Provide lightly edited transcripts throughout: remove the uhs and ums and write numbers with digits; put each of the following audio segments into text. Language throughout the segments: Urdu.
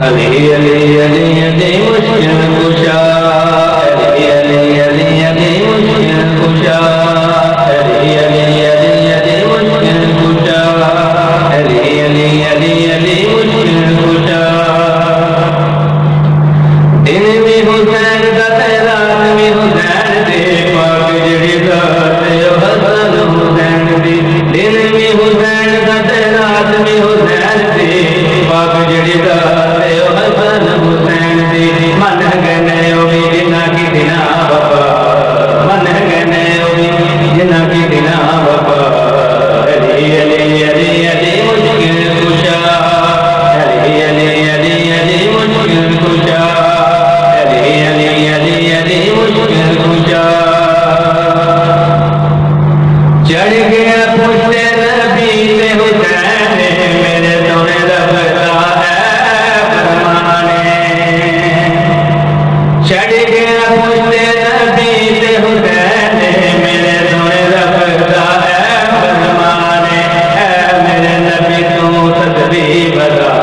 علی علی علی علی مشکل کشا، علی علی علی علی مشکل کشا، علی علی علی علی مشکل کشا، علی علی علی علی مشکل کشا۔ دن میں حسین دا تے رات میں حسین دے، پاک جڑی ذات او حسن حسین دی۔ دن میں حسین دا تے رات میں حسین دے، پاک جڑی ذات او حسن حسین دی۔ من گنے او بھی جنہ کی دنا بابا، من گنے او بھی جنہ کی دنا بابا، علی علی علی علی مشکل کشا، علی علی علی علی مشکل کشا، علی علی علی علی مشکل کشا۔ چڑھ گیا پشت نبی سے حسین، میرے سونے رب کا ہے فرمانے۔ چڑھ گیا پشت نبی سے حسین، میرے سونے رب کا ہے فرمانے۔ اے میرے نبی تو تسبیح بتا،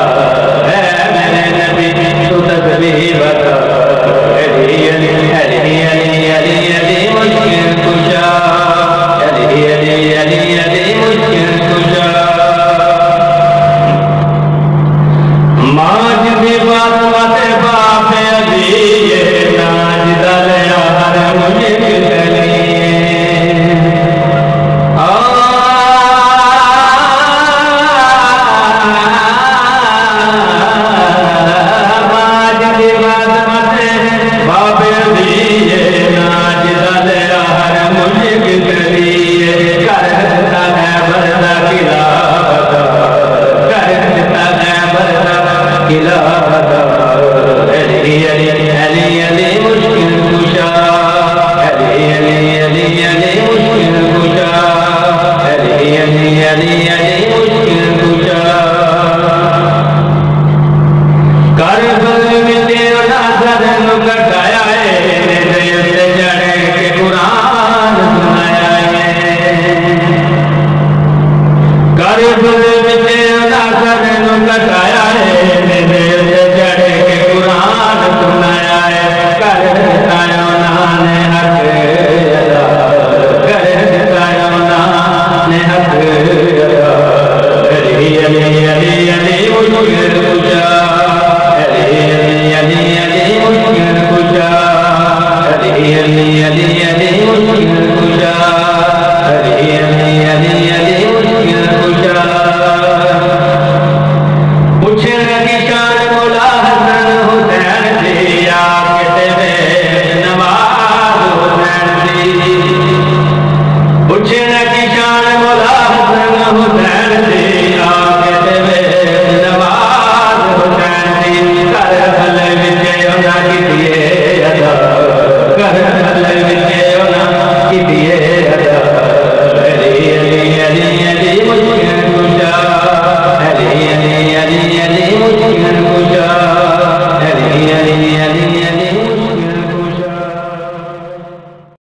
اے میرے نبی تو تسبیح بتا، علی علی علی علی علی علی مشکل کشا، علی علی علی علی مشکل کشا۔ ماج بھی فاطمہ تے باپ علی، ناج دل یار مجھے گلی۔ ماج بھی فاطمہ تے باپ علی، ناج دل یار مجھے گلی۔ کر دیتا ہے بردہ قلعہ بتا، کر دیتا ہے بردہ قلعہ بتا، علی علی علی علی مشکل کشا، علی علی علی علی مشکل کشا، علی علی علی علی مشکل کشا۔ کربل میں تیرا سر کٹایا ہے، دل سے جڑ کے قرآن سنایا ہے۔ کربل میں تیرا سر کٹایا ہے، دل سے جڑ کے قرآن سنایا ہے۔ کر دیتا ہے انہوں نے حق ادا، کر دیتا ہے انہوں نے حق ادا، علی علی علی علی مشکل کشا، علی علی علی علی مشکل کشا، علی علی علی علی مشکل کشا، علی علی علی علی مشکل کشا۔ پوچھے لگی شان مولا حسن حسین دی، آپ کے بے نواز حسین دی۔ پوچھے لگی شان مولا حسن حسین